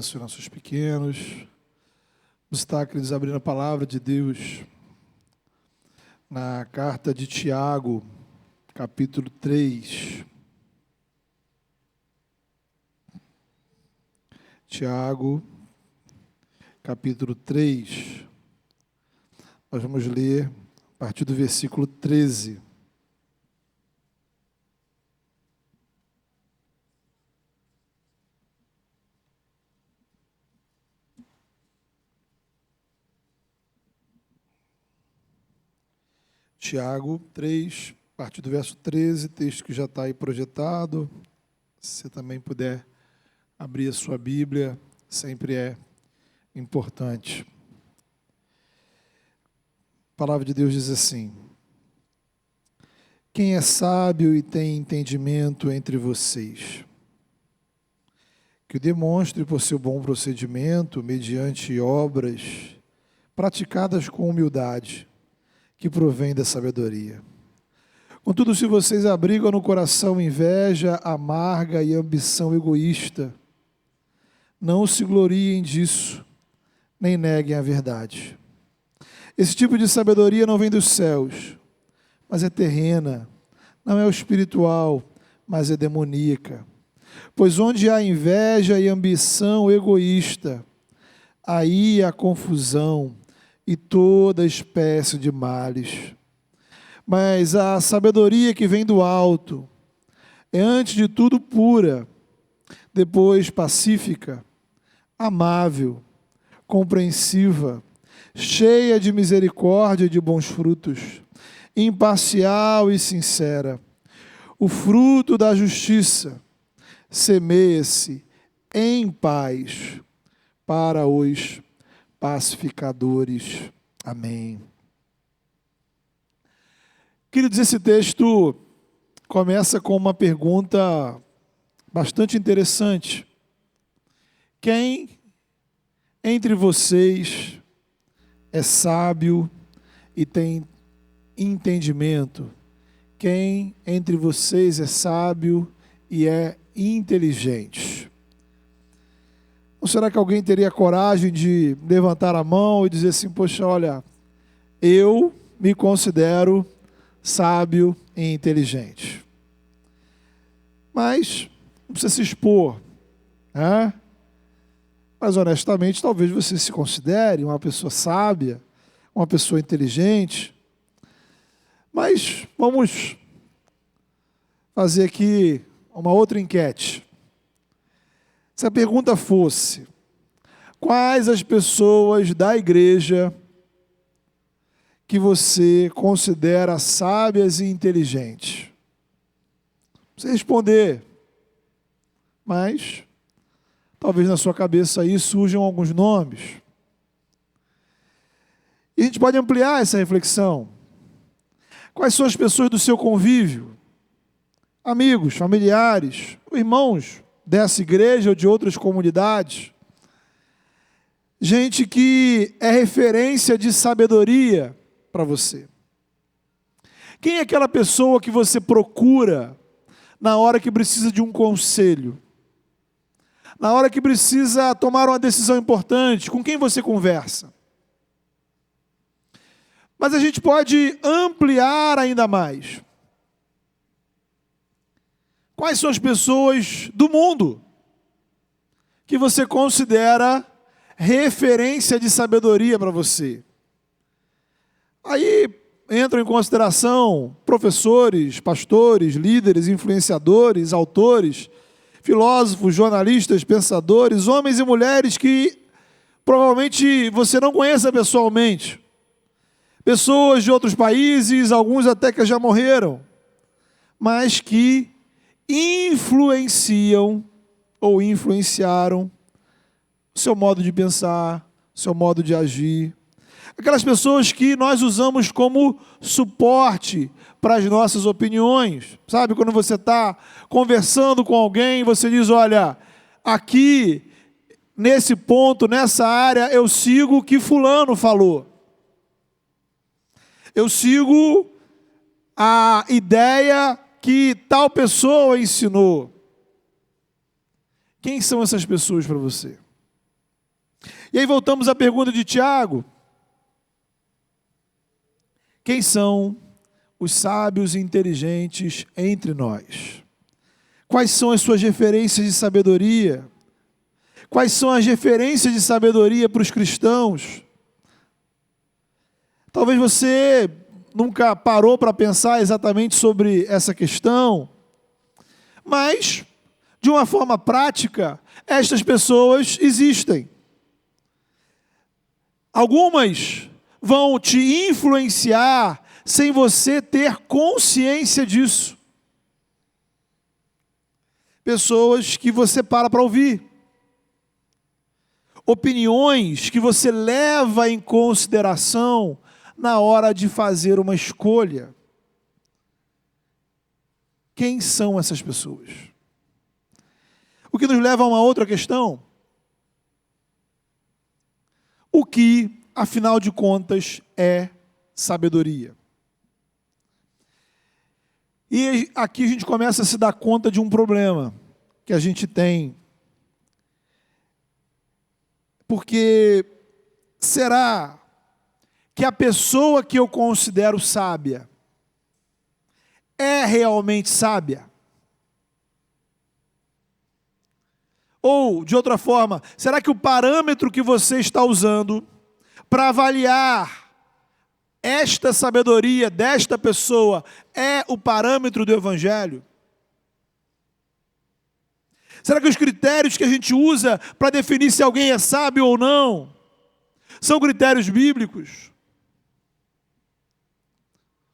Os nossos pequenos, vamos estar, queridos, abrindo a palavra de Deus na carta de Tiago, capítulo 3. Tiago, capítulo 3. Nós vamos ler a partir do versículo 13. Tiago 3, a partir do verso 13, texto que já está aí projetado. Se você também puder abrir a sua Bíblia, sempre é importante. A palavra de Deus diz assim: quem é sábio e tem entendimento entre vocês, que o demonstre por seu bom procedimento, mediante obras praticadas com humildade, que provém da sabedoria. Contudo, se vocês abrigam no coração inveja amarga e ambição egoísta, não se gloriem disso, nem neguem a verdade. Esse tipo de sabedoria não vem dos céus, mas é terrena, não é o espiritual, mas é demoníaca. Pois onde há inveja e ambição egoísta, aí há confusão e toda espécie de males. Mas a sabedoria que vem do alto é, antes de tudo, pura, depois pacífica, amável, compreensiva, cheia de misericórdia e de bons frutos, imparcial e sincera. O fruto da justiça semeia-se em paz para os pacificadores. Amém. Queridos, esse texto começa com uma pergunta bastante interessante. Quem entre vocês é sábio e tem entendimento? Quem entre vocês é sábio e é inteligente? Ou será que alguém teria coragem de levantar a mão e dizer assim: poxa, olha, eu me considero sábio e inteligente? Mas não precisa se expor, né? Mas honestamente, talvez você se considere uma pessoa sábia, uma pessoa inteligente. Mas vamos fazer aqui uma outra enquete. Se a pergunta fosse: quais as pessoas da igreja que você considera sábias e inteligentes? Você responder, mas talvez na sua cabeça aí surjam alguns nomes. E a gente pode ampliar essa reflexão. Quais são as pessoas do seu convívio? Amigos, familiares, irmãos dessa igreja ou de outras comunidades, gente que é referência de sabedoria para você. Quem é aquela pessoa que você procura na hora que precisa de um conselho? Na hora que precisa tomar uma decisão importante? Com quem você conversa? Mas a gente pode ampliar ainda mais. Quais são as pessoas do mundo que você considera referência de sabedoria para você? Aí entram em consideração professores, pastores, líderes, influenciadores, autores, filósofos, jornalistas, pensadores, homens e mulheres que provavelmente você não conheça pessoalmente. Pessoas de outros países, alguns até que já morreram, mas que influenciam ou influenciaram o seu modo de pensar, o seu modo de agir. Aquelas pessoas que nós usamos como suporte para as nossas opiniões. Sabe, quando você está conversando com alguém, você diz: olha, aqui, nesse ponto, nessa área, eu sigo o que fulano falou. Eu sigo a ideia que tal pessoa ensinou. Quem são essas pessoas para você? E aí voltamos à pergunta de Tiago. Quem são os sábios e inteligentes entre nós? Quais são as suas referências de sabedoria? Quais são as referências de sabedoria para os cristãos? Talvez você nunca parou para pensar exatamente sobre essa questão, mas, de uma forma prática, estas pessoas existem. Algumas vão te influenciar sem você ter consciência disso. Pessoas que você para ouvir. Opiniões que você leva em consideração na hora de fazer uma escolha. Quem são essas pessoas? O que nos leva a uma outra questão. O que, afinal de contas, é sabedoria? E aqui a gente começa a se dar conta de um problema que a gente tem. Porque será que a pessoa que eu considero sábia é realmente sábia? Ou, de outra forma, será que o parâmetro que você está usando para avaliar esta sabedoria desta pessoa é o parâmetro do Evangelho? Será que os critérios que a gente usa para definir se alguém é sábio ou não são critérios bíblicos?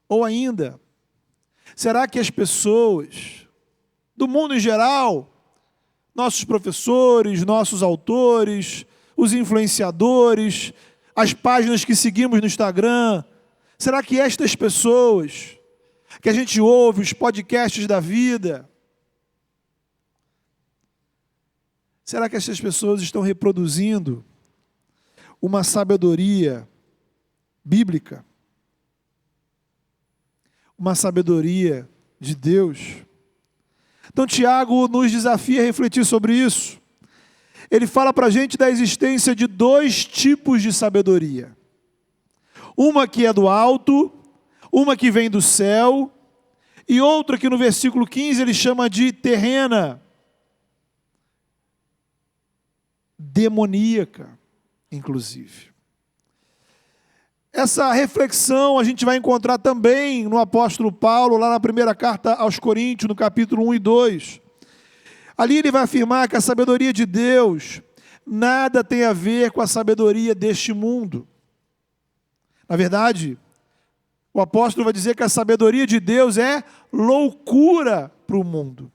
Ou ainda, será que as pessoas do mundo em geral, nossos professores, nossos autores, os influenciadores, as páginas que seguimos no Instagram, será que estas pessoas que a gente ouve, os podcasts da vida, será que essas pessoas estão reproduzindo uma sabedoria bíblica? Uma sabedoria de Deus? Então Tiago nos desafia a refletir sobre isso. Ele fala para a gente da existência de dois tipos de sabedoria. Uma que é do alto, uma que vem do céu, e outra que no versículo 15 ele chama de terrena, demoníaca, inclusive. Essa reflexão a gente vai encontrar também no apóstolo Paulo, lá na primeira carta aos Coríntios, no capítulo 1 e 2. Ali ele vai afirmar que a sabedoria de Deus nada tem a ver com a sabedoria deste mundo. Na verdade, o apóstolo vai dizer que a sabedoria de Deus é loucura para o mundo.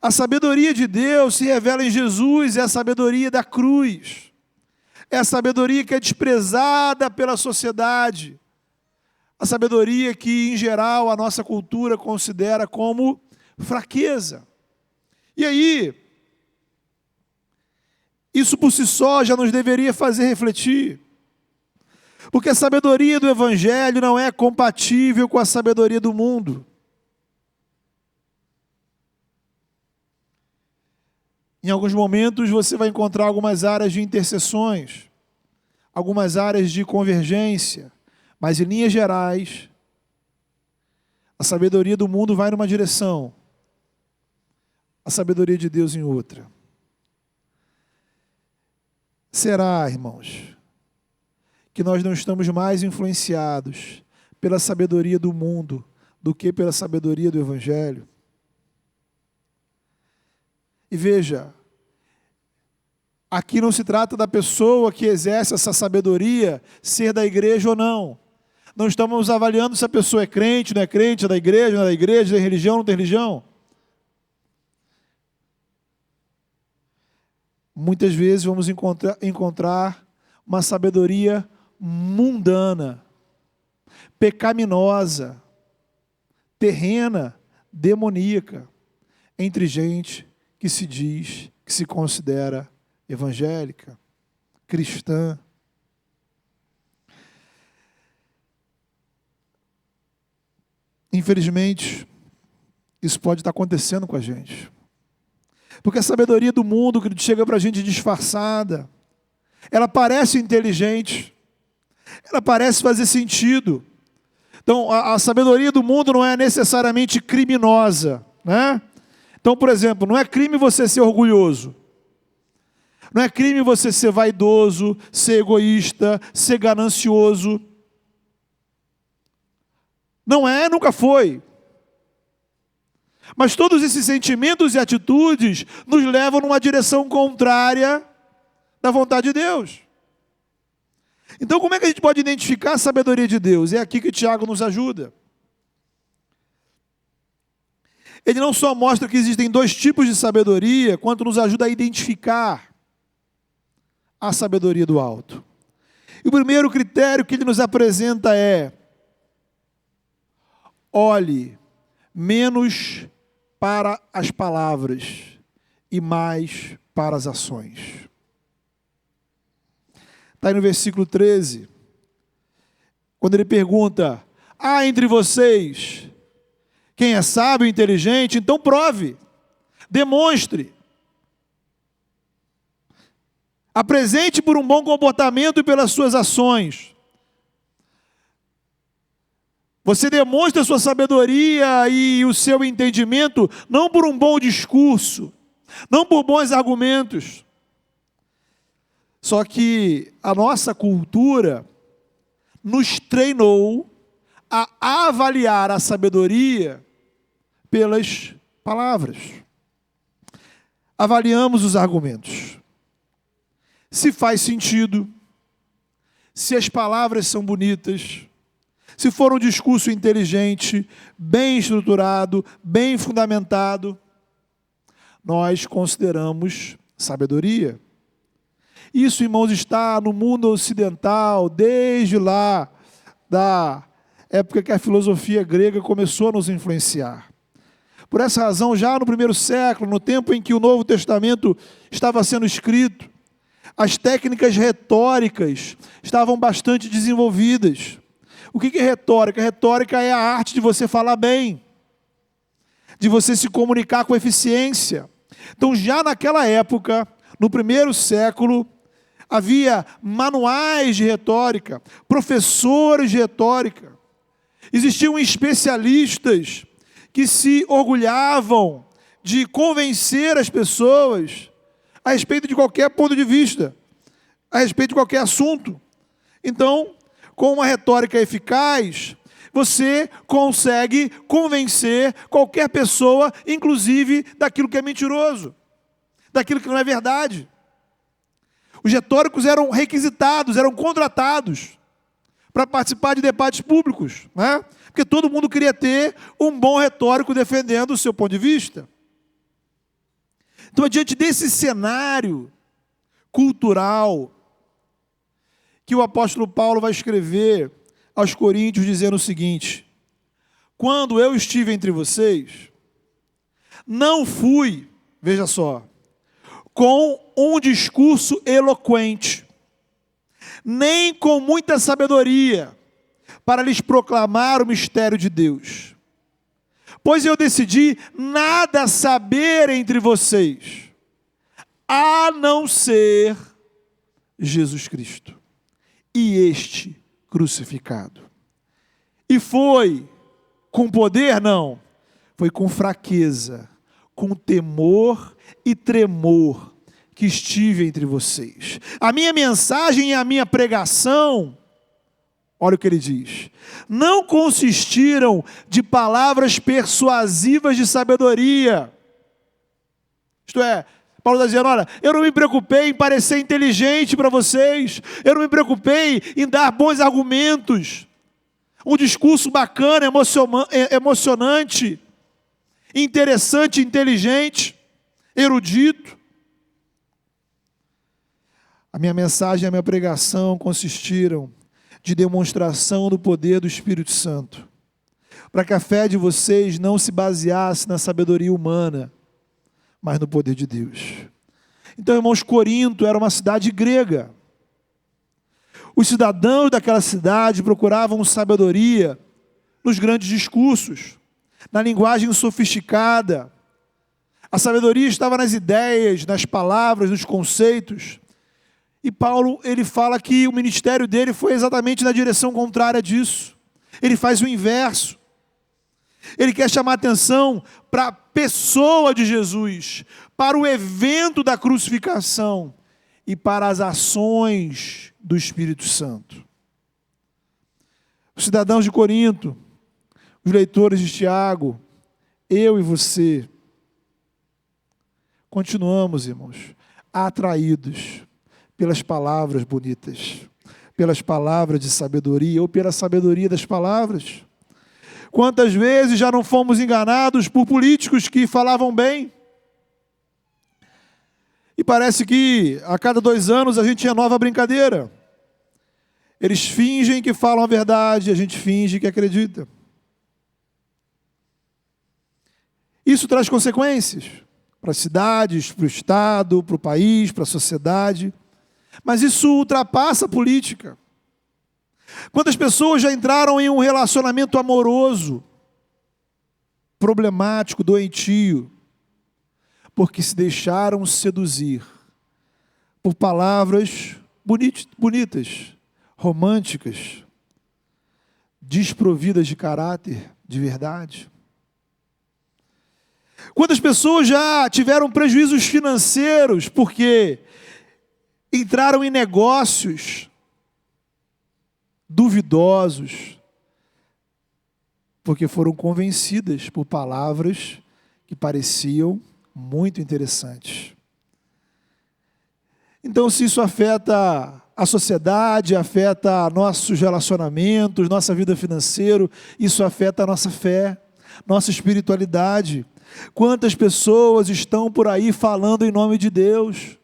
A sabedoria de Deus se revela em Jesus, é a sabedoria da cruz. É a sabedoria que é desprezada pela sociedade. A sabedoria que, em geral, a nossa cultura considera como fraqueza. E aí, isso por si só já nos deveria fazer refletir. Porque a sabedoria do Evangelho não é compatível com a sabedoria do mundo. Em alguns momentos você vai encontrar algumas áreas de interseções, algumas áreas de convergência, mas em linhas gerais, a sabedoria do mundo vai numa direção, a sabedoria de Deus em outra. Será, irmãos, que nós não estamos mais influenciados pela sabedoria do mundo do que pela sabedoria do Evangelho? E veja, aqui não se trata da pessoa que exerce essa sabedoria ser da igreja ou não. Não estamos avaliando se a pessoa é crente, não é crente, é da igreja, não é da igreja, tem religião, não tem religião. Muitas vezes vamos encontrar uma sabedoria mundana, pecaminosa, terrena, demoníaca, entre gente que se diz, que se considera evangélica, cristã. Infelizmente, isso pode estar acontecendo com a gente. Porque a sabedoria do mundo que chega para a gente disfarçada, ela parece inteligente, ela parece fazer sentido. Então, a sabedoria do mundo não é necessariamente criminosa, né? Então, por exemplo, não é crime você ser orgulhoso. Não é crime você ser vaidoso, ser egoísta, ser ganancioso. Não é, nunca foi. Mas todos esses sentimentos e atitudes nos levam numa direção contrária da vontade de Deus. Então, como é que a gente pode identificar a sabedoria de Deus? É aqui que Tiago nos ajuda. Ele não só mostra que existem dois tipos de sabedoria, quanto nos ajuda a identificar a sabedoria do alto. E o primeiro critério que ele nos apresenta é: olhe menos para as palavras e mais para as ações. Está aí no versículo 13, quando ele pergunta: há entre vocês quem é sábio e inteligente? Então prove, demonstre, apresente por um bom comportamento e pelas suas ações. Você demonstra a sua sabedoria e o seu entendimento não por um bom discurso, não por bons argumentos. Só que a nossa cultura nos treinou a avaliar a sabedoria pelas palavras. Avaliamos os argumentos. Se faz sentido, se as palavras são bonitas, se for um discurso inteligente, bem estruturado, bem fundamentado, nós consideramos sabedoria. Isso, irmãos, está no mundo ocidental, desde lá da época que a filosofia grega começou a nos influenciar. Por essa razão, já no primeiro século, no tempo em que o Novo Testamento estava sendo escrito, as técnicas retóricas estavam bastante desenvolvidas. O que é retórica? Retórica é a arte de você falar bem, de você se comunicar com eficiência. Então, já naquela época, no primeiro século, havia manuais de retórica, professores de retórica. Existiam especialistas que se orgulhavam de convencer as pessoas a respeito de qualquer ponto de vista, a respeito de qualquer assunto. Então, com uma retórica eficaz, você consegue convencer qualquer pessoa, inclusive daquilo que é mentiroso, daquilo que não é verdade. Os retóricos eram requisitados, eram contratados para participar de debates públicos, né? Porque todo mundo queria ter um bom retórico defendendo o seu ponto de vista. Então, diante desse cenário cultural, que o apóstolo Paulo vai escrever aos Coríntios dizendo o seguinte: quando eu estive entre vocês, não fui, veja só, com um discurso eloquente, nem com muita sabedoria, para lhes proclamar o mistério de Deus. Pois eu decidi nada saber entre vocês, a não ser Jesus Cristo, e este crucificado. E foi com poder? Não. Foi com fraqueza, com temor e tremor que estive entre vocês. A minha mensagem e a minha pregação, olha o que ele diz, não consistiram de palavras persuasivas de sabedoria. Isto é, Paulo está dizendo: olha, eu não me preocupei em parecer inteligente para vocês, eu não me preocupei em dar bons argumentos, um discurso bacana, emocionante, interessante, inteligente, erudito. A minha mensagem e a minha pregação consistiram de demonstração do poder do Espírito Santo, para que a fé de vocês não se baseasse na sabedoria humana, mas no poder de Deus. Então, irmãos, Corinto era uma cidade grega. Os cidadãos daquela cidade procuravam sabedoria nos grandes discursos, na linguagem sofisticada. A sabedoria estava nas ideias, nas palavras, nos conceitos. E Paulo, ele fala que o ministério dele foi exatamente na direção contrária disso. Ele faz o inverso. Ele quer chamar atenção para a pessoa de Jesus, para o evento da crucificação e para as ações do Espírito Santo. Os cidadãos de Corinto, os leitores de Tiago, eu e você, continuamos, irmãos, atraídos pelas palavras bonitas, pelas palavras de sabedoria ou pela sabedoria das palavras. Quantas vezes já não fomos enganados por políticos que falavam bem? E parece que a cada 2 anos a gente tinha nova brincadeira. Eles fingem que falam a verdade, a gente finge que acredita. Isso traz consequências para as cidades, para o Estado, para o país, para a sociedade. Mas isso ultrapassa a política. Quantas pessoas já entraram em um relacionamento amoroso, problemático, doentio, porque se deixaram seduzir por palavras bonitas, românticas, desprovidas de caráter, de verdade. Quantas pessoas já tiveram prejuízos financeiros porque entraram em negócios duvidosos, porque foram convencidas por palavras que pareciam muito interessantes. Então, se isso afeta a sociedade, afeta nossos relacionamentos, nossa vida financeira, isso afeta a nossa fé, nossa espiritualidade. Quantas pessoas estão por aí falando em nome de Deus?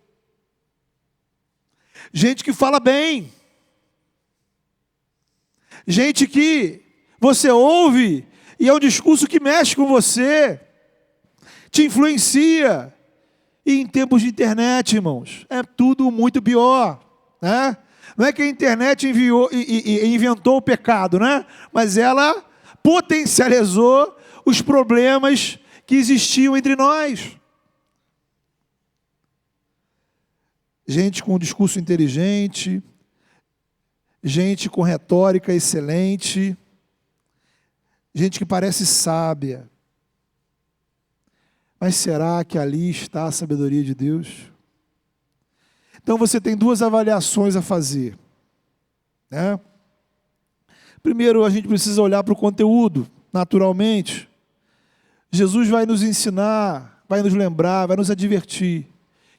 Gente que fala bem. Gente que você ouve e é um discurso que mexe com você, te influencia. E em tempos de internet, irmãos, é tudo muito pior, né? Não é que a internet inventou o pecado, né? Mas ela potencializou os problemas que existiam entre nós. Gente com um discurso inteligente, gente com retórica excelente, gente que parece sábia. Mas será que ali está a sabedoria de Deus? Então você tem 2 avaliações a fazer, né? Primeiro, a gente precisa olhar para o conteúdo, naturalmente. Jesus vai nos ensinar, vai nos lembrar, vai nos advertir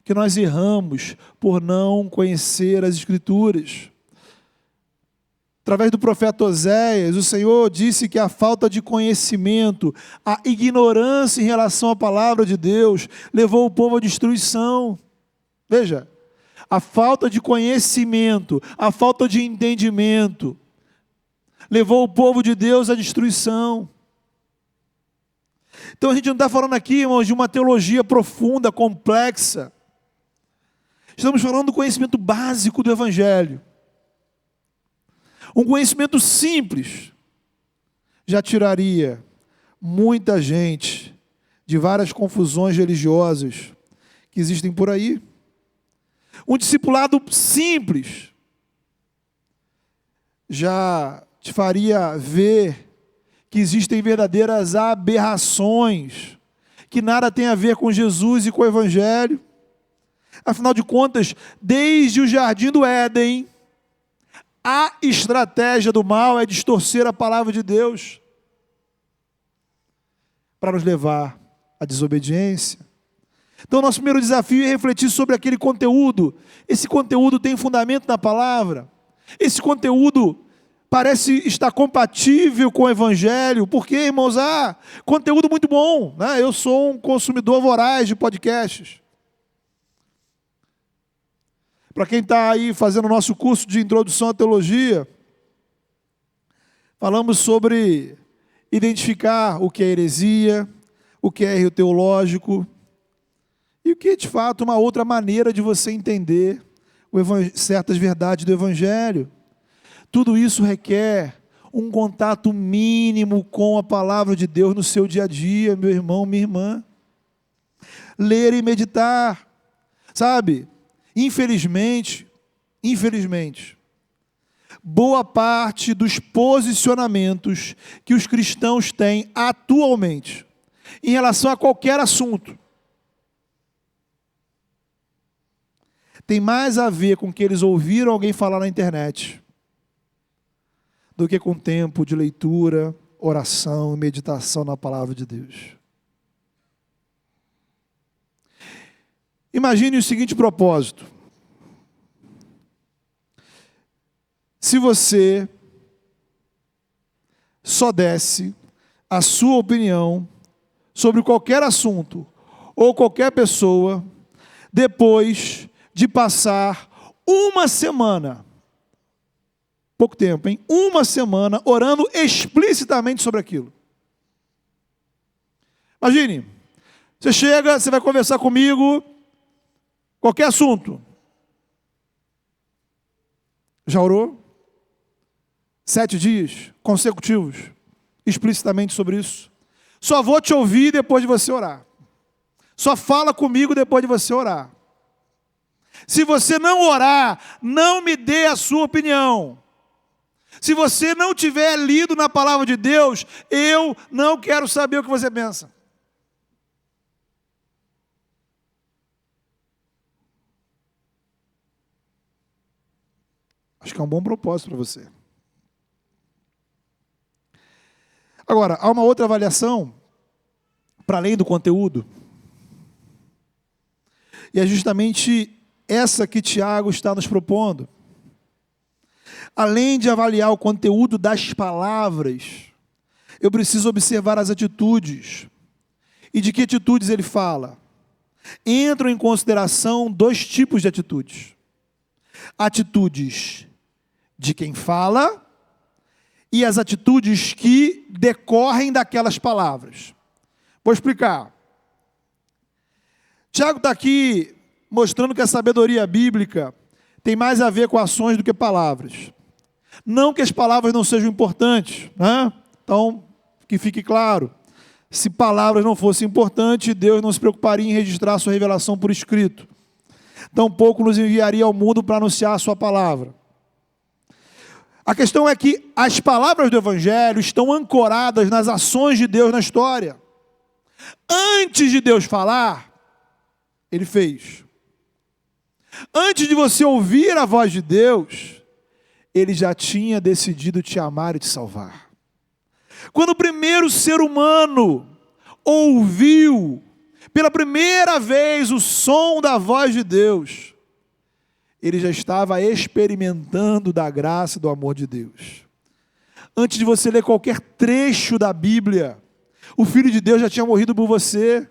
que nós erramos por não conhecer as Escrituras. Através do profeta Oséias, o Senhor disse que a falta de conhecimento, a ignorância em relação à palavra de Deus, levou o povo à destruição. Veja, a falta de conhecimento, a falta de entendimento, levou o povo de Deus à destruição. Então a gente não está falando aqui, irmãos, de uma teologia profunda, complexa. Estamos falando do conhecimento básico do Evangelho. Um conhecimento simples já tiraria muita gente de várias confusões religiosas que existem por aí. Um discipulado simples já te faria ver que existem verdadeiras aberrações, que nada tem a ver com Jesus e com o Evangelho. Afinal de contas, desde o jardim do Éden, a estratégia do mal é distorcer a palavra de Deus para nos levar à desobediência. Então, nosso primeiro desafio é refletir sobre aquele conteúdo. Esse conteúdo tem fundamento na palavra. Esse conteúdo parece estar compatível com o Evangelho. Porque, irmãos, conteúdo muito bom, né? Eu sou um consumidor voraz de podcasts. Para quem está aí fazendo o nosso curso de introdução à teologia, falamos sobre identificar o que é heresia, o que é erro teológico, e o que é de fato uma outra maneira de você entender certas verdades do Evangelho. Tudo isso requer um contato mínimo com a palavra de Deus no seu dia a dia, meu irmão, minha irmã. Ler e meditar, sabe? Infelizmente, infelizmente, boa parte dos posicionamentos que os cristãos têm atualmente em relação a qualquer assunto tem mais a ver com o que eles ouviram alguém falar na internet do que com tempo de leitura, oração e meditação na palavra de Deus. Imagine o seguinte propósito: se você só desse a sua opinião sobre qualquer assunto ou qualquer pessoa depois de passar uma semana, pouco tempo, hein? Uma semana orando explicitamente sobre aquilo. Imagine, você chega, você vai conversar comigo, qualquer assunto. Já orou? 7 dias consecutivos, explicitamente sobre isso. Só vou te ouvir depois de você orar. Só fala comigo depois de você orar. Se você não orar, não me dê a sua opinião. Se você não tiver lido na palavra de Deus, eu não quero saber o que você pensa. Acho que é um bom propósito para você. Agora, há uma outra avaliação, para além do conteúdo, e é justamente essa que Tiago está nos propondo. Além de avaliar o conteúdo das palavras, eu preciso observar as atitudes. E de que atitudes ele fala? Entram em consideração 2 tipos de atitudes. Atitudes de quem fala e as atitudes que decorrem daquelas palavras. Vou explicar. Tiago está aqui mostrando que a sabedoria bíblica tem mais a ver com ações do que palavras. Não que as palavras não sejam importantes, né? Então, que fique claro, se palavras não fossem importantes, Deus não se preocuparia em registrar a sua revelação por escrito. Tampouco nos enviaria ao mundo para anunciar a sua palavra. A questão é que as palavras do Evangelho estão ancoradas nas ações de Deus na história. Antes de Deus falar, Ele fez. Antes de você ouvir a voz de Deus, Ele já tinha decidido te amar e te salvar. Quando o primeiro ser humano ouviu pela primeira vez o som da voz de Deus, ele já estava experimentando da graça e do amor de Deus. Antes de você ler qualquer trecho da Bíblia, o Filho de Deus já tinha morrido por você.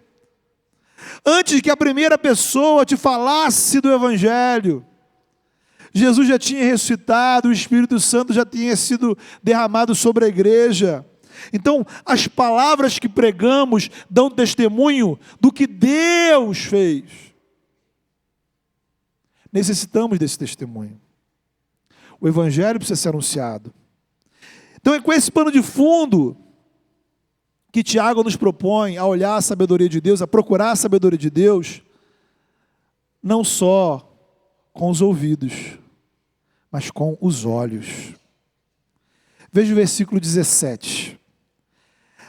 Antes que a primeira pessoa te falasse do Evangelho, Jesus já tinha ressuscitado, o Espírito Santo já tinha sido derramado sobre a igreja. Então, as palavras que pregamos dão testemunho do que Deus fez. Necessitamos desse testemunho. O Evangelho precisa ser anunciado. Então, é com esse pano de fundo que Tiago nos propõe a olhar a sabedoria de Deus, a procurar a sabedoria de Deus, não só com os ouvidos, mas com os olhos. Veja o versículo 17.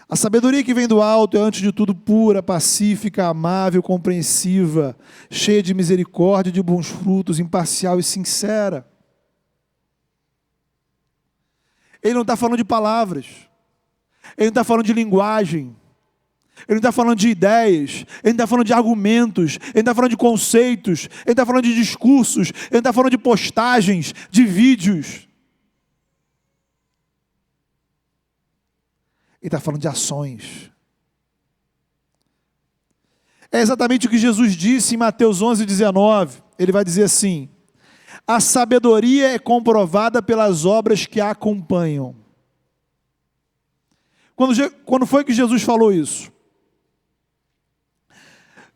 A sabedoria que vem do alto é, antes de tudo, pura, pacífica, amável, compreensiva, cheia de misericórdia e de bons frutos, imparcial e sincera. Ele não está falando de palavras. Ele não está falando de linguagem. Ele não está falando de ideias. Ele não está falando de argumentos. Ele não está falando de conceitos. Ele não está falando de discursos. Ele não está falando de postagens, de vídeos. Ele está falando de ações. É exatamente o que Jesus disse em Mateus 11:19. Ele vai dizer assim: a sabedoria é comprovada pelas obras que a acompanham. Quando foi que Jesus falou isso?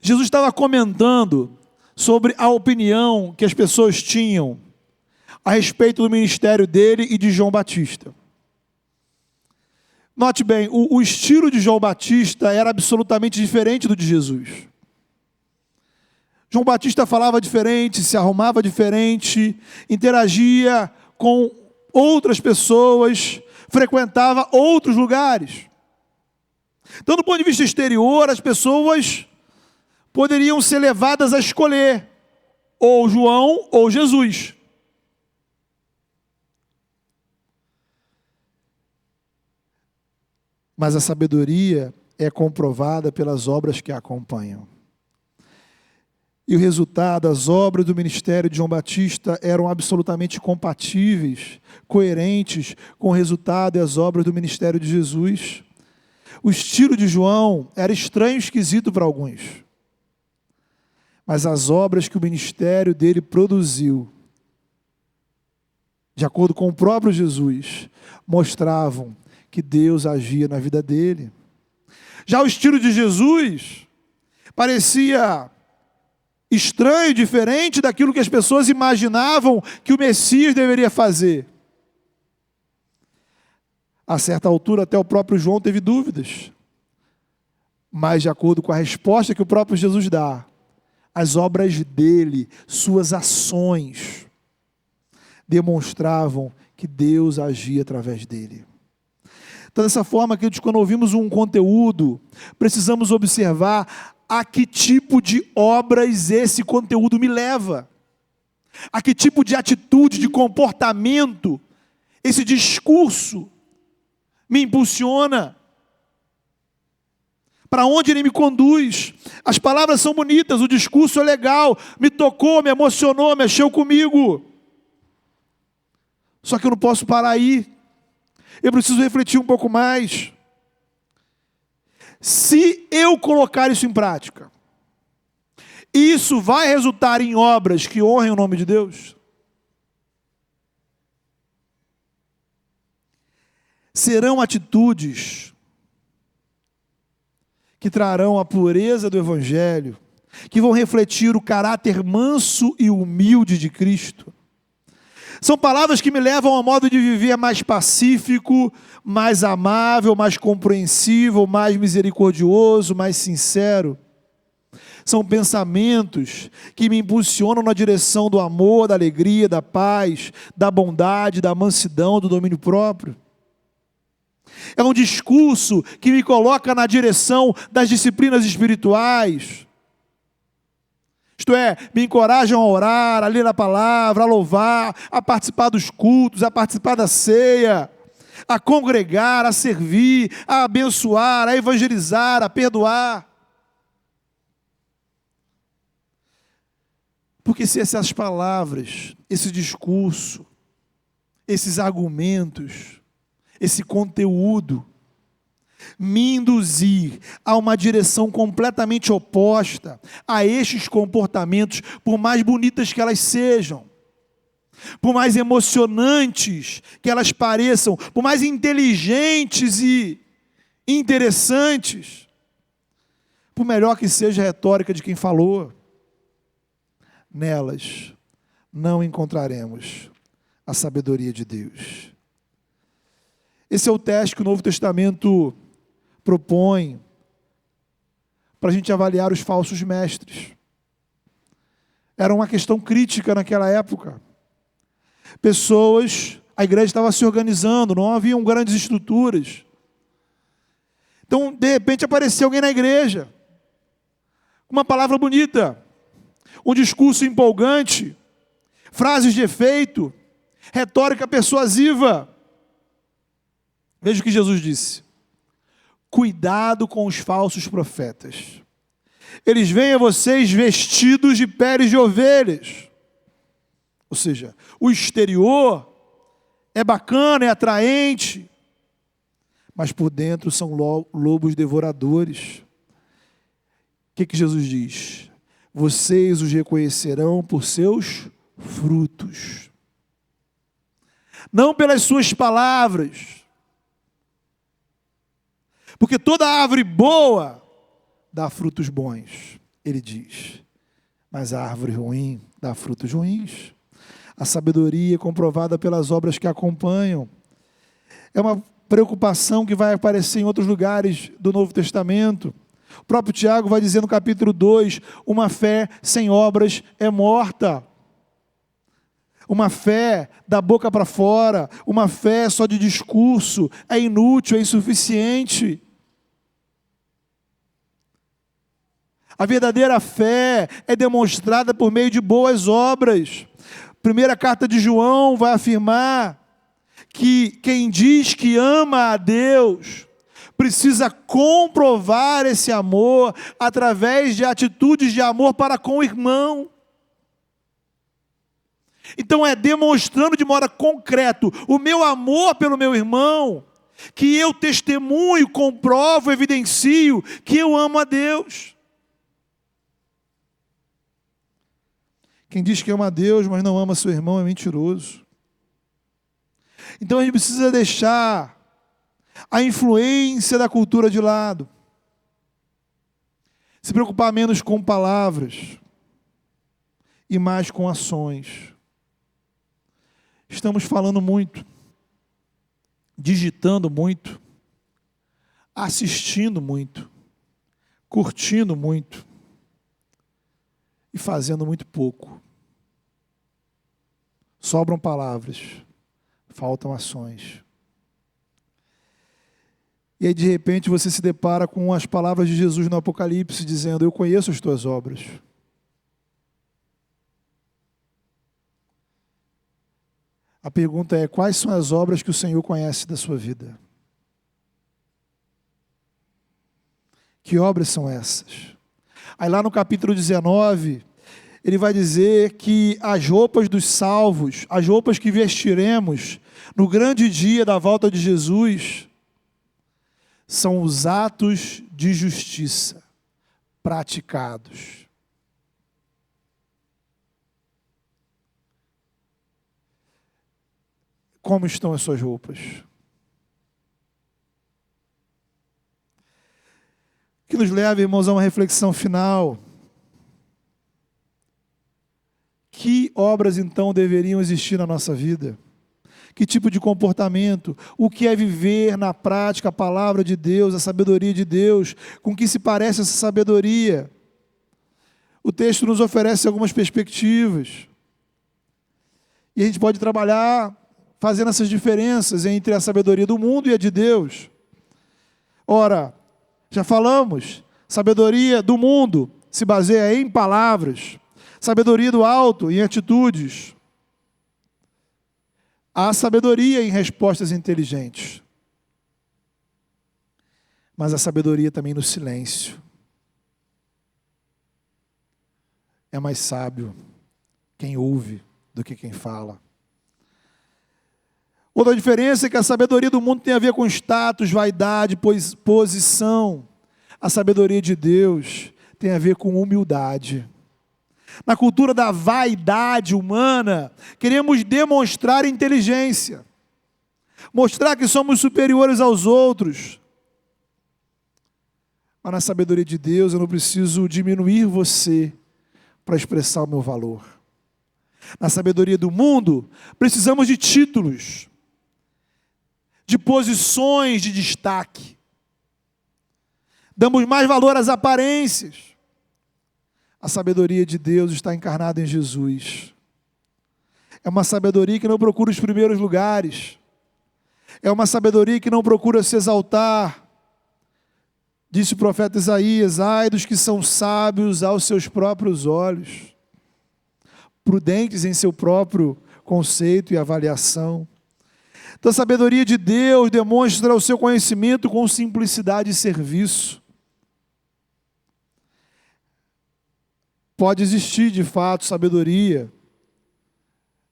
Jesus estava comentando sobre a opinião que as pessoas tinham a respeito do ministério dele e de João Batista. Note bem, o estilo de João Batista era absolutamente diferente do de Jesus. João Batista falava diferente, se arrumava diferente, interagia com outras pessoas, frequentava outros lugares. Então, do ponto de vista exterior, as pessoas poderiam ser levadas a escolher ou João ou Jesus. Mas a sabedoria é comprovada pelas obras que a acompanham. E o resultado, as obras do ministério de João Batista eram absolutamente compatíveis, coerentes com o resultado e as obras do ministério de Jesus. O estilo de João era estranho e esquisito para alguns. Mas as obras que o ministério dele produziu, de acordo com o próprio Jesus, mostravam que Deus agia na vida dele. Já o estilo de Jesus parecia estranho, diferente daquilo que as pessoas imaginavam que o Messias deveria fazer. A certa altura, até o próprio João teve dúvidas. Mas, de acordo com a resposta que o próprio Jesus dá, as obras dele, suas ações, demonstravam que Deus agia através dele. Então, dessa forma, queridos, quando ouvimos um conteúdo, precisamos observar a que tipo de obras esse conteúdo me leva, a que tipo de atitude, de comportamento esse discurso me impulsiona, para onde ele me conduz. As palavras são bonitas, o discurso é legal, me tocou, me emocionou, mexeu comigo. Só que eu não posso parar aí, eu preciso refletir um pouco mais. Se eu colocar isso em prática, isso vai resultar em obras que honrem o nome de Deus? Serão atitudes que trarão a pureza do Evangelho, que vão refletir o caráter manso e humilde de Cristo. São palavras que me levam a um modo de viver mais pacífico, mais amável, mais compreensível, mais misericordioso, mais sincero. São pensamentos que me impulsionam na direção do amor, da alegria, da paz, da bondade, da mansidão, do domínio próprio. É um discurso que me coloca na direção das disciplinas espirituais. Isto é, me encorajam a orar, a ler a palavra, a louvar, a participar dos cultos, a participar da ceia, a congregar, a servir, a abençoar, a evangelizar, a perdoar. Porque se essas palavras, esse discurso, esses argumentos, esse conteúdo me induzir a uma direção completamente oposta a estes comportamentos, por mais bonitas que elas sejam, por mais emocionantes que elas pareçam, por mais inteligentes e interessantes, por melhor que seja a retórica de quem falou, nelas não encontraremos a sabedoria de Deus. Esse é o teste que o Novo Testamento propõe para a gente avaliar os falsos mestres. Era uma questão crítica naquela época. Pessoas, a igreja estava se organizando, não haviam grandes estruturas. Então, de repente, apareceu alguém na igreja, com uma palavra bonita, um discurso empolgante, frases de efeito, retórica persuasiva. Veja o que Jesus disse: cuidado com os falsos profetas. Eles vêm a vocês vestidos de peles de ovelhas. Ou seja, o exterior é bacana, é atraente, mas por dentro são lobos devoradores. O que Jesus diz? Vocês os reconhecerão por seus frutos. Não pelas suas palavras. Porque toda árvore boa dá frutos bons, ele diz. Mas a árvore ruim dá frutos ruins. A sabedoria comprovada pelas obras que a acompanham. É uma preocupação que vai aparecer em outros lugares do Novo Testamento. O próprio Tiago vai dizer no capítulo 2, uma fé sem obras é morta. Uma fé da boca para fora, uma fé só de discurso, é inútil, é insuficiente. A verdadeira fé é demonstrada por meio de boas obras. Primeira carta de João vai afirmar que quem diz que ama a Deus precisa comprovar esse amor através de atitudes de amor para com o irmão. Então é demonstrando de modo concreto o meu amor pelo meu irmão, que eu testemunho, comprovo, evidencio que eu amo a Deus. Quem diz que ama a Deus, mas não ama seu irmão, é mentiroso. Então a gente precisa deixar a influência da cultura de lado. Se preocupar menos com palavras e mais com ações. Estamos falando muito, digitando muito, assistindo muito, curtindo muito e fazendo muito pouco. Sobram palavras, faltam ações. E aí, de repente, você se depara com as palavras de Jesus no Apocalipse, dizendo: eu conheço as tuas obras. A pergunta é: quais são as obras que o Senhor conhece da sua vida? Que obras são essas? Aí lá no capítulo 19, ele vai dizer que as roupas dos salvos, as roupas que vestiremos no grande dia da volta de Jesus, são os atos de justiça praticados. Como estão as suas roupas? Que nos leva, irmãos, a uma reflexão final. Que obras, então, deveriam existir na nossa vida? Que tipo de comportamento? O que é viver na prática a palavra de Deus, a sabedoria de Deus? Com que se parece essa sabedoria? O texto nos oferece algumas perspectivas. E a gente pode trabalhar fazendo essas diferenças entre a sabedoria do mundo e a de Deus. Ora, já falamos, sabedoria do mundo se baseia em palavras, sabedoria do alto em atitudes. Há sabedoria em respostas inteligentes, mas há sabedoria também no silêncio. É mais sábio quem ouve do que quem fala. Outra diferença é que a sabedoria do mundo tem a ver com status, vaidade, posição. A sabedoria de Deus tem a ver com humildade. Na cultura da vaidade humana, queremos demonstrar inteligência, mostrar que somos superiores aos outros. Mas na sabedoria de Deus, eu não preciso diminuir você para expressar o meu valor. Na sabedoria do mundo, precisamos de títulos, de posições de destaque. Damos mais valor às aparências. A sabedoria de Deus está encarnada em Jesus. É uma sabedoria que não procura os primeiros lugares. É uma sabedoria que não procura se exaltar. Disse o profeta Isaías: ai dos que são sábios aos seus próprios olhos, prudentes em seu próprio conceito e avaliação. Então a sabedoria de Deus demonstra o seu conhecimento com simplicidade e serviço. Pode existir, de fato, sabedoria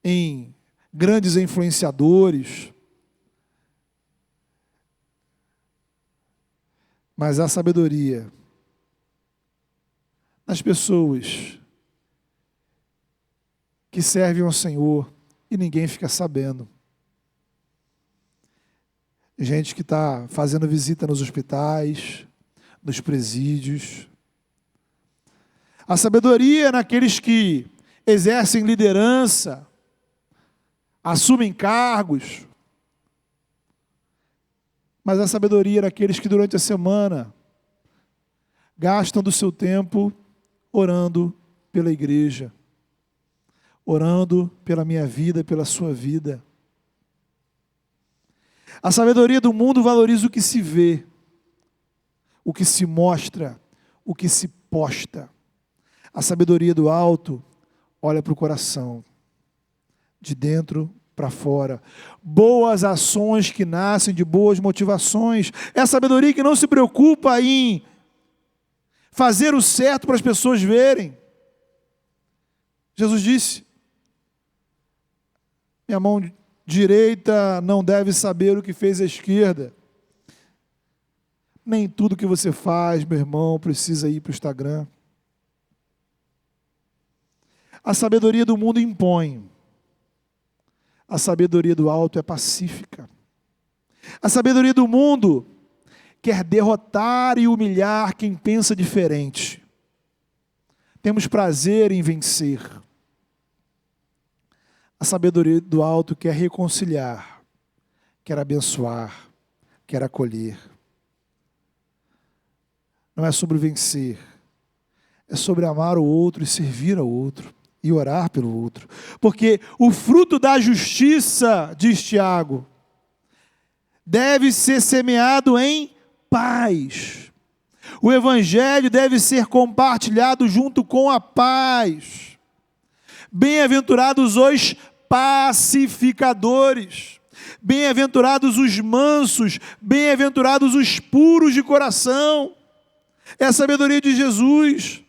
em grandes influenciadores, mas há sabedoria nas pessoas que servem ao Senhor e ninguém fica sabendo. Gente que está fazendo visita nos hospitais, nos presídios. A sabedoria é naqueles que exercem liderança, assumem cargos. Mas a sabedoria é naqueles que durante a semana gastam do seu tempo orando pela igreja, orando pela minha vida, pela sua vida. A sabedoria do mundo valoriza o que se vê, o que se mostra, o que se posta. A sabedoria do alto olha para o coração, de dentro para fora. Boas ações que nascem de boas motivações. É a sabedoria que não se preocupa em fazer o certo para as pessoas verem. Jesus disse: minha mão direita não deve saber o que fez a esquerda. Nem tudo que você faz, meu irmão, precisa ir para o Instagram. A sabedoria do mundo impõe. A sabedoria do alto é pacífica. A sabedoria do mundo quer derrotar e humilhar quem pensa diferente. Temos prazer em vencer. A sabedoria do alto quer reconciliar, quer abençoar, quer acolher. Não é sobre vencer, é sobre amar o outro e servir ao outro e orar pelo outro. Porque o fruto da justiça, diz Tiago, deve ser semeado em paz. O evangelho deve ser compartilhado junto com a paz. Bem-aventurados os pacificadores, bem-aventurados os mansos, bem-aventurados os puros de coração. É a sabedoria de Jesus.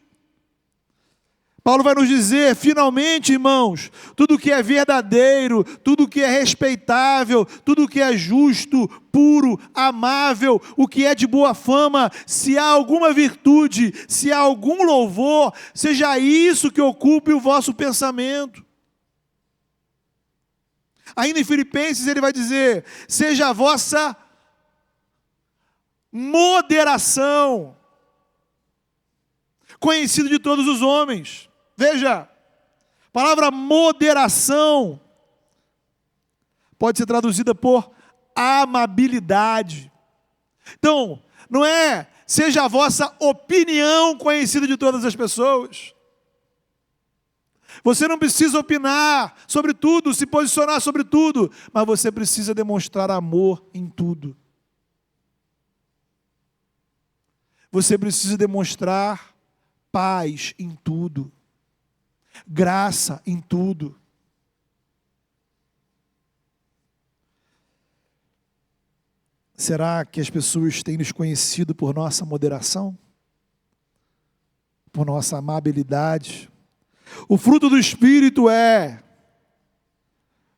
Paulo vai nos dizer, finalmente, irmãos, tudo que é verdadeiro, tudo que é respeitável, tudo que é justo, puro, amável, o que é de boa fama, se há alguma virtude, se há algum louvor, seja isso que ocupe o vosso pensamento. Ainda em Filipenses ele vai dizer, seja a vossa moderação conhecido de todos os homens. Veja, a palavra moderação pode ser traduzida por amabilidade. Então, não é seja a vossa opinião conhecida de todas as pessoas. Você não precisa opinar sobre tudo, se posicionar sobre tudo, mas você precisa demonstrar amor em tudo. Você precisa demonstrar paz em tudo, graça em tudo. Será que as pessoas têm nos conhecido por nossa moderação? Por nossa amabilidade? O fruto do Espírito é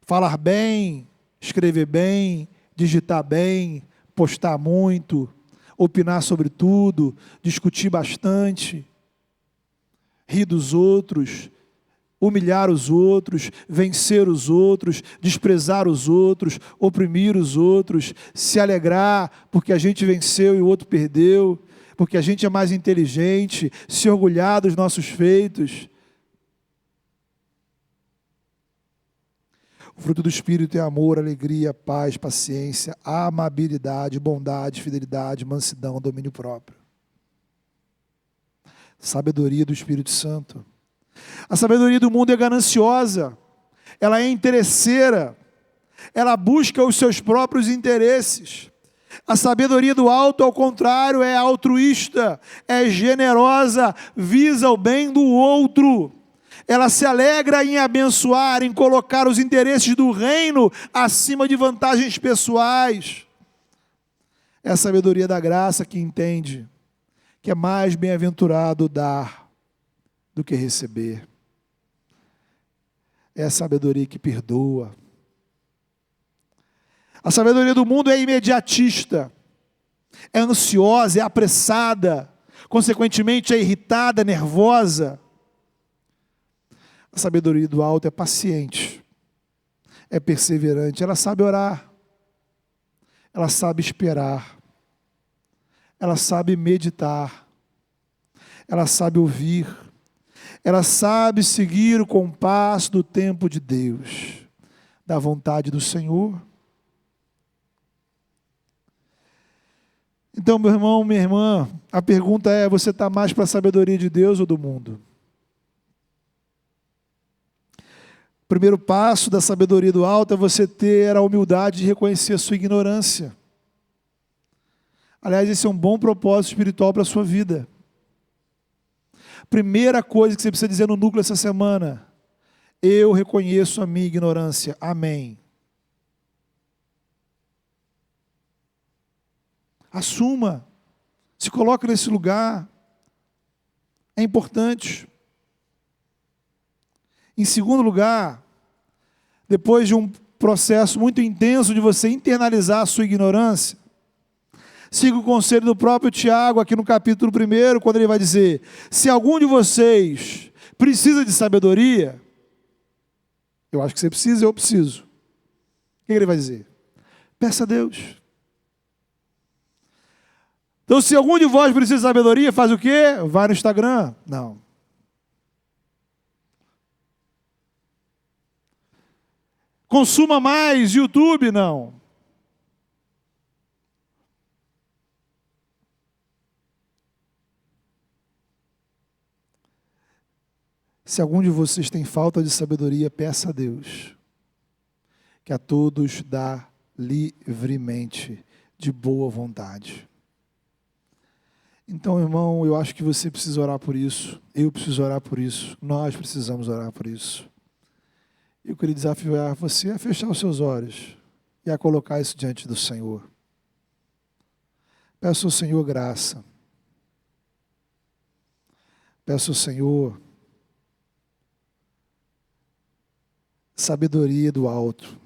falar bem, escrever bem, digitar bem, postar muito, opinar sobre tudo, discutir bastante, rir dos outros, humilhar os outros, vencer os outros, desprezar os outros, oprimir os outros, se alegrar porque a gente venceu e o outro perdeu, porque a gente é mais inteligente, se orgulhar dos nossos feitos. O fruto do Espírito é amor, alegria, paz, paciência, amabilidade, bondade, fidelidade, mansidão, domínio próprio. Sabedoria do Espírito Santo. A sabedoria do mundo é gananciosa, ela é interesseira, ela busca os seus próprios interesses. A sabedoria do alto, ao contrário, é altruísta, é generosa, visa o bem do outro. Ela se alegra em abençoar, em colocar os interesses do reino acima de vantagens pessoais. É a sabedoria da graça que entende que é mais bem-aventurado dar do que receber. É a sabedoria que perdoa. A sabedoria do mundo é imediatista, é ansiosa, é apressada, consequentemente é irritada, nervosa. A sabedoria do alto é paciente, é perseverante, ela sabe orar, ela sabe esperar, ela sabe meditar, ela sabe ouvir, ela sabe seguir o compasso do tempo de Deus, da vontade do Senhor. Então, meu irmão, minha irmã, a pergunta é: você está mais para a sabedoria de Deus ou do mundo? O primeiro passo da sabedoria do alto é você ter a humildade de reconhecer a sua ignorância. Aliás, esse é um bom propósito espiritual para a sua vida. Primeira coisa que você precisa dizer no núcleo essa semana: eu reconheço a minha ignorância. Amém. Assuma. Se coloque nesse lugar. É importante. Em segundo lugar, depois de um processo muito intenso de você internalizar a sua ignorância, siga o conselho do próprio Tiago, aqui no capítulo 1, quando ele vai dizer: se algum de vocês precisa de sabedoria, eu acho que você precisa, eu preciso. O que ele vai dizer? Peça a Deus. Então, se algum de vós precisa de sabedoria, faz o quê? Vai no Instagram? Não. Consuma mais YouTube? Não. Se algum de vocês tem falta de sabedoria, peça a Deus, que a todos dá livremente, de boa vontade. Então, irmão, eu acho que você precisa orar por isso, eu preciso orar por isso, nós precisamos orar por isso. Eu queria desafiar você a fechar os seus olhos e a colocar isso diante do Senhor. Peço ao Senhor graça. Peço ao Senhor sabedoria do alto.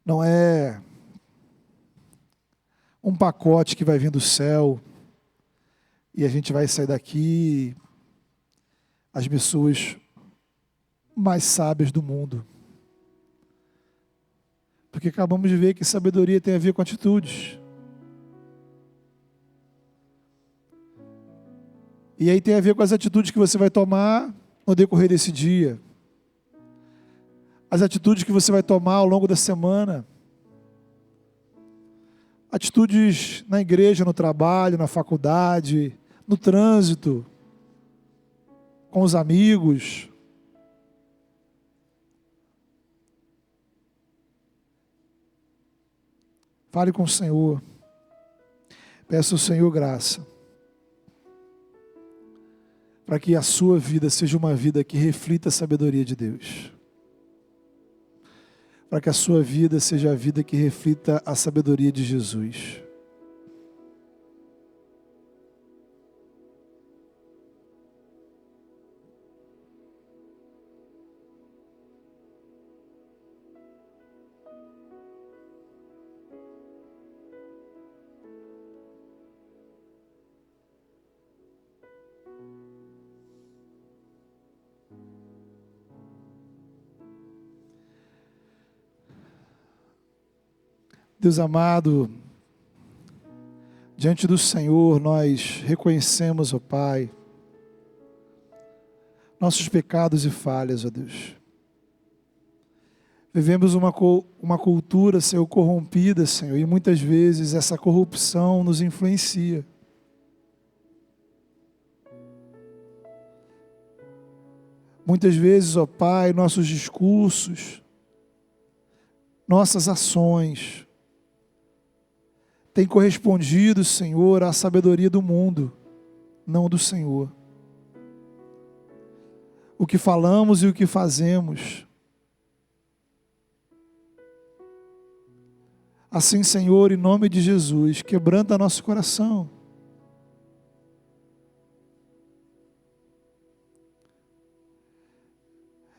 Não é um pacote que vai vir do céu e a gente vai sair daqui as pessoas mais sábias do mundo. Porque acabamos de ver que sabedoria tem a ver com atitudes. E aí tem a ver com as atitudes que você vai tomar no decorrer desse dia. As atitudes que você vai tomar ao longo da semana. Atitudes na igreja, no trabalho, na faculdade, no trânsito, com os amigos. Fale com o Senhor. Peça ao Senhor graça. Para que a sua vida seja uma vida que reflita a sabedoria de Deus. Para que a sua vida seja a vida que reflita a sabedoria de Jesus. Deus amado, diante do Senhor nós reconhecemos, ó Pai, nossos pecados e falhas, ó Deus. Vivemos uma cultura, Senhor, corrompida, Senhor, e muitas vezes essa corrupção nos influencia. Muitas vezes, ó Pai, nossos discursos, nossas ações têm correspondido, Senhor, à sabedoria do mundo, não do Senhor. O que falamos e o que fazemos. Assim, Senhor, em nome de Jesus, quebranta nosso coração.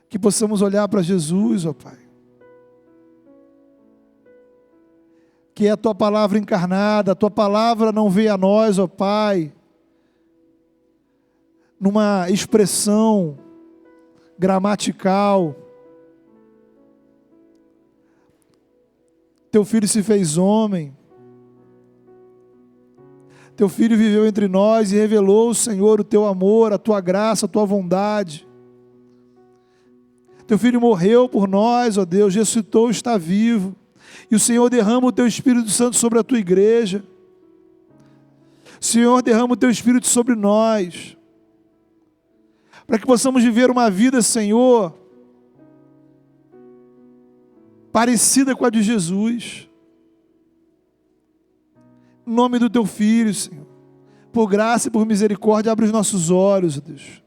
Que possamos olhar para Jesus, ó Pai. Que é a Tua palavra encarnada, a Tua palavra não veio a nós, ó Pai, numa expressão gramatical. Teu Filho se fez homem. Teu Filho viveu entre nós e revelou, Senhor, o Teu amor, a Tua graça, a Tua bondade. Teu Filho morreu por nós, ó Deus, ressuscitou, está vivo. E o Senhor derrama o teu Espírito Santo sobre a tua igreja. Senhor, derrama o teu Espírito sobre nós, para que possamos viver uma vida, Senhor, parecida com a de Jesus. Em nome do teu Filho, Senhor, por graça e por misericórdia, abre os nossos olhos, Deus,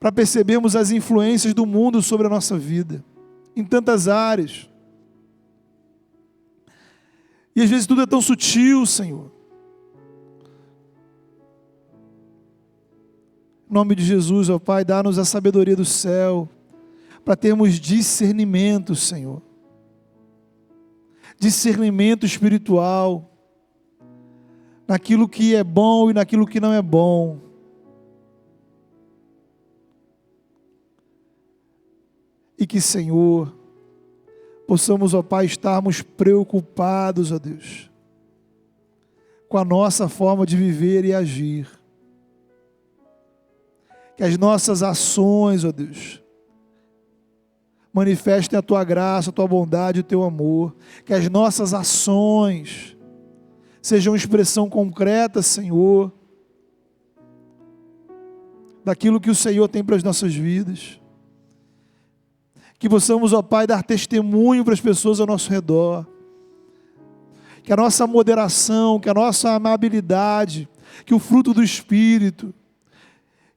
para percebermos as influências do mundo sobre a nossa vida, em tantas áreas. E às vezes tudo é tão sutil, Senhor. Em nome de Jesus, ó Pai, dá-nos a sabedoria do céu, para termos discernimento, Senhor. Discernimento espiritual, naquilo que é bom e naquilo que não é bom. E que, Senhor, possamos, ó Pai, estarmos preocupados, ó Deus, com a nossa forma de viver e agir. Que as nossas ações, ó Deus, manifestem a Tua graça, a Tua bondade e o Teu amor. Que as nossas ações sejam expressão concreta, Senhor, daquilo que o Senhor tem para as nossas vidas. Que possamos, ó Pai, dar testemunho para as pessoas ao nosso redor. Que a nossa moderação, que a nossa amabilidade, que o fruto do Espírito,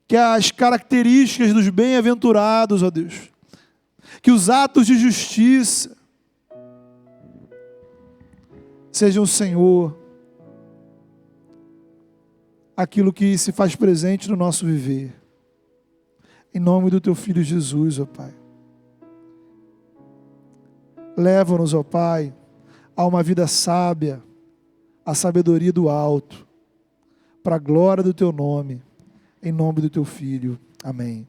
que as características dos bem-aventurados, ó Deus, que os atos de justiça sejam, Senhor, aquilo que se faz presente no nosso viver. Em nome do Teu Filho Jesus, ó Pai. Leva-nos, ó Pai, a uma vida sábia, a sabedoria do alto, para a glória do Teu nome, em nome do Teu Filho. Amém.